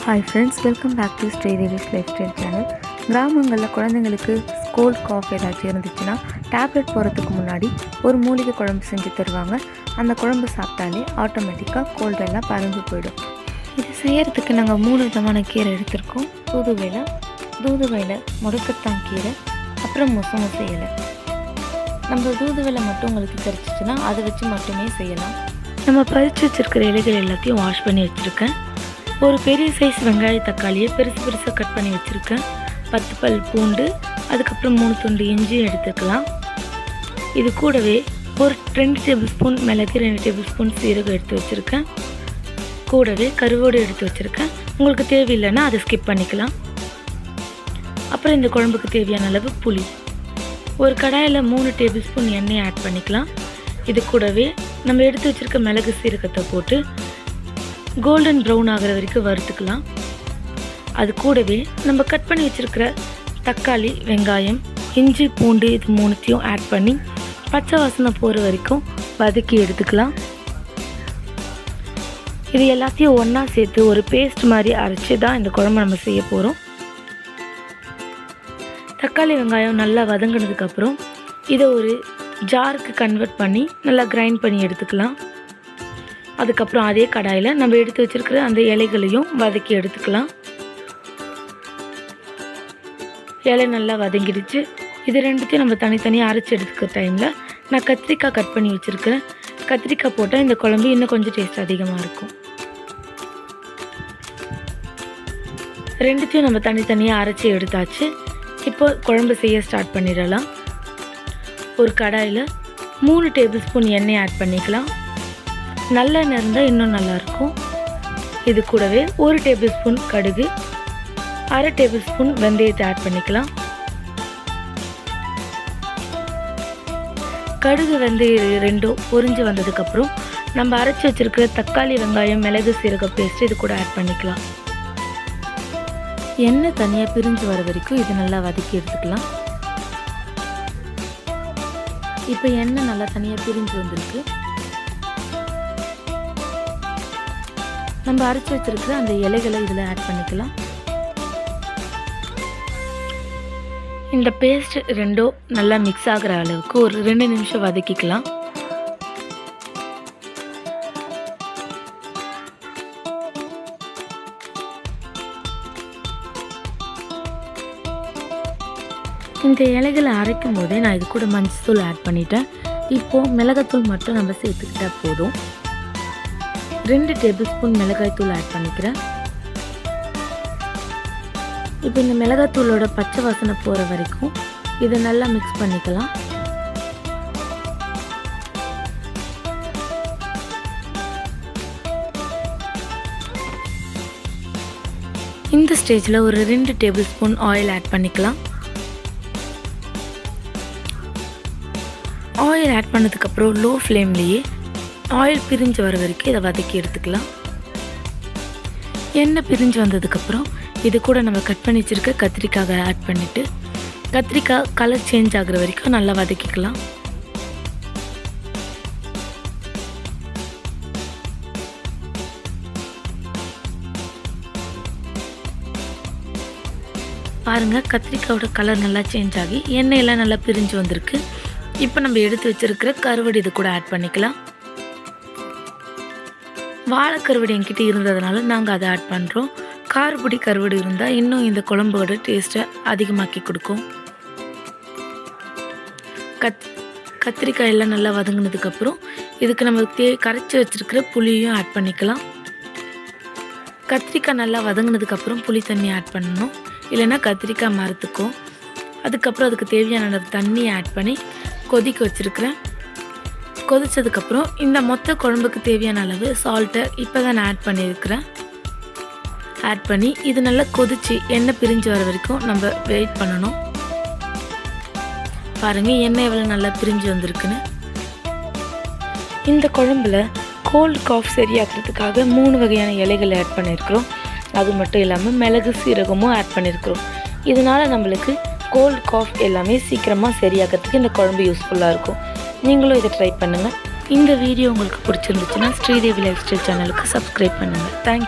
Hi friends, welcome back to Devi's Lifestyle channel. கிராமங்களில் குழந்தைங்களுக்கு gold cough ஏதாச்சும் இருந்துச்சுன்னா டேப்லெட் போகிறதுக்கு முன்னாடி ஒரு மூலிகை குழம்பு செஞ்சு தருவாங்க. அந்த குழம்பு சாப்பிட்டாலே ஆட்டோமேட்டிக்காக கோல்டெல்லாம் பறந்து போயிடும். இது செய்கிறதுக்கு நாங்கள் 3 விதமான கீரை எடுத்திருக்கோம். தூதுவளை, முடக்கத்தான் கீரை, அப்புறம் முசை இலை. நம்ம தூதுவளை மட்டும் உங்களுக்கு தெரிச்சிச்சுன்னா அதை வச்சு மட்டுமே செய்யலாம். நம்ம பறித்து வச்சுருக்கிற இலைகள் எல்லாத்தையும் வாஷ் பண்ணி வச்சுருக்கேன். ஒரு பெரிய சைஸ் வெங்காய தக்காளியை பெருசாக கட் பண்ணி வச்சுருக்கேன். 10 பல் பூண்டு, அதுக்கப்புறம் 3 துண்டு இஞ்சியும் எடுத்துக்கலாம். இது கூடவே ஒரு 2 டேபிள் ஸ்பூன் மிளகு, 2 டேபிள் ஸ்பூன் சீரகம் எடுத்து வச்சுருக்கேன். கூடவே கருவோடு எடுத்து வச்சுருக்கேன். உங்களுக்கு தேவையில்லைன்னா அதை ஸ்கிப் பண்ணிக்கலாம். அப்புறம் இந்த குழம்புக்கு தேவையான அளவு புளி. ஒரு கடாயில் 3 டேபிள் ஸ்பூன் எண்ணெய் ஆட் பண்ணிக்கலாம். இது கூடவே நம்ம எடுத்து வச்சுருக்க மிளகு சீரகத்தை போட்டு கோல்டன் ப்ரௌன் ஆகிற வரைக்கும் வறுத்துக்கலாம். அது கூடவே நம்ம கட் பண்ணி வச்சுருக்கிற தக்காளி, வெங்காயம், இஞ்சி, பூண்டு இது 3த்தையும் ஆட் பண்ணி பச்சை வாசனை போகிற வரைக்கும் வதக்கி எடுத்துக்கலாம். இது எல்லாத்தையும் ஒன்றா சேர்த்து ஒரு பேஸ்ட் மாதிரி அரைச்சி தான் இந்த குழம்பு நம்ம செய்ய போகிறோம். தக்காளி வெங்காயம் நல்லா வதங்கினதுக்கப்புறம் இதை ஒரு ஜாருக்கு கன்வெர்ட் பண்ணி நல்லா கிரைண்ட் பண்ணி எடுத்துக்கலாம். அதுக்கப்புறம் அதே கடாயில் நம்ம எடுத்து வச்சுருக்கிற அந்த இலைகளையும் வதக்கி எடுத்துக்கலாம். இலை நல்லா வதங்கிடுச்சு. இது ரெண்டுத்தையும் நம்ம தனித்தனியாக அரைச்சி எடுத்துக்கிற டைமில் நான் கத்திரிக்காய் கட் பண்ணி வச்சுருக்கிறேன். கத்திரிக்காய் போட்டால் இந்த குழம்பு இன்னும் கொஞ்சம் டேஸ்ட் அதிகமாக இருக்கும். ரெண்டுத்தையும் நம்ம தனித்தனியாக அரைச்சி எடுத்தாச்சு. இப்போ குழம்பு செய்ய ஸ்டார்ட் பண்ணிடலாம். ஒரு கடாயில் 3 டேபிள் ஸ்பூன் எண்ணெய் ஆட் பண்ணிக்கலாம். நல்லெண்ணெய் இருந்தால் இன்னும் நல்லாயிருக்கும். இது கூடவே 1 டேபிள் ஸ்பூன் கடுகு, 1/2 டேபிள் ஸ்பூன் வெந்தயத்தை ஆட் பண்ணிக்கலாம். கடுகு வெந்தயம் ரெண்டும் பொரிஞ்சு வந்ததுக்கப்புறம் நம்ம அரைச்சி வச்சுருக்கிற தக்காளி, வெங்காயம், மிளகு சீரக பேஸ்ட் இது கூட ஆட் பண்ணிக்கலாம். எண்ணெய் தனியாக பிரிஞ்சு வர வரைக்கும் இது நல்லா வதக்கி எடுத்துக்கலாம். இப்போ எண்ணெய் நல்லா தனியாக பிரிஞ்சு வந்திருக்கு. நம்ம அரைச்சி வச்சிருக்கிற அந்த இலைகளை இதில் ஆட் பண்ணிக்கலாம். இந்த பேஸ்ட் ரெண்டும் நல்லா மிக்ஸ் ஆகிற அளவுக்கு ஒரு 2 நிமிஷம் வதக்கிக்கலாம். இந்த இலைகளை அரைக்கும் போதே நான் இது கூட மஞ்சள் ஆட் பண்ணிட்டேன். இப்போது மிளகாத்தூள் மட்டும் நம்ம சேர்த்துக்கிட்டா போதும். 2 டேபிள் ஸ்பூன் மிளகாய்த்தூள் ஆட் பண்ணிக்கிறேன். இப்போ இந்த மிளகாத்தூளோட பச்சை வாசனை போகிற வரைக்கும் இதை நல்லா மிக்ஸ் பண்ணிக்கலாம். இந்த ஸ்டேஜில் ஒரு 2 டேபிள் ஸ்பூன் ஆயில் ஆட் பண்ணிக்கலாம். ஆயில் ஆட் பண்ணதுக்கப்புறம் லோ ஃப்ளேம்லேயே ஆயில் பிரிஞ்சு வர வரைக்கும் இதை வதக்கி எடுத்துக்கலாம். எண்ணெய் பிரிஞ்சு வந்ததுக்கப்புறம் இது கூட நம்ம கட் பண்ணி வச்சுருக்க கத்திரிக்காயை ஆட் பண்ணிவிட்டு கத்திரிக்காய் கலர் சேஞ்ச் ஆகிற வரைக்கும் நல்லா வதக்கிக்கலாம். பாருங்கள், கத்திரிக்காயோட கலர் நல்லா சேஞ்ச் ஆகி எண்ணெயெல்லாம் நல்லா பிரிஞ்சு வந்திருக்கு. இப்போ நம்ம எடுத்து வச்சுருக்கிற கருவடு இது கூட ஆட் பண்ணிக்கலாம். வாழைக்கருவடு என்கிட்ட இருந்ததுனால நாங்கள் அதை ஆட் பண்ணுறோம். காரப்பொடி கருவடு இருந்தால் இன்னும் இந்த குழம்போட டேஸ்ட்டை அதிகமாக்கி கொடுக்கும். கத்திரிக்காய் எல்லாம் நல்லா வதங்கினதுக்கப்புறம் இதுக்கு நம்ம கரைச்சி வச்சுருக்கிற புளியும் ஆட் பண்ணிக்கலாம். கத்திரிக்காய் நல்லா வதங்கினதுக்கப்புறம் புளி தண்ணி ஆட் பண்ணணும், இல்லைன்னா கத்திரிக்காய் மரத்துக்கும். அதுக்கப்புறம் அதுக்கு தேவையான தண்ணியை ஆட் பண்ணி கொதிக்க வச்சுருக்கிறேன். கொதித்ததுக்கப்புறம் இந்த மொத்த குழம்புக்கு தேவையான அளவு சால்ட்டை இப்போ தான் நான் ஆட் பண்ணியிருக்கிறேன். ஆட் பண்ணி இது நல்லா கொதித்து எண்ணெய் பிரிஞ்சு வர வரைக்கும் நம்ம வெயிட் பண்ணணும். பாருங்கள், எண்ணெய் எவ்வளோ நல்லா பிரிஞ்சு வந்திருக்குன்னு. இந்த குழம்புல கோல்டு காஃப் சரியாகிறதுக்காக 3 வகையான இலைகளை ஆட் பண்ணியிருக்கிறோம். அது மட்டும் இல்லாமல் மிளகு சீரகமும் ஆட் பண்ணியிருக்கிறோம். இதனால் நம்மளுக்கு கோல்டு காஃப் எல்லாமே சீக்கிரமாக சரியாகிறதுக்கு இந்த குழம்பு யூஸ்ஃபுல்லாக இருக்கும். நீங்களும் இதை ட்ரை பண்ணுங்கள். இந்த வீடியோ உங்களுக்கு பிடிச்சிருந்துச்சுன்னா ஸ்ரீதேவி லைஃப் ஸ்டைல் சேனலுக்கு சப்ஸ்கிரைப் பண்ணுங்கள். தேங்க்யூ.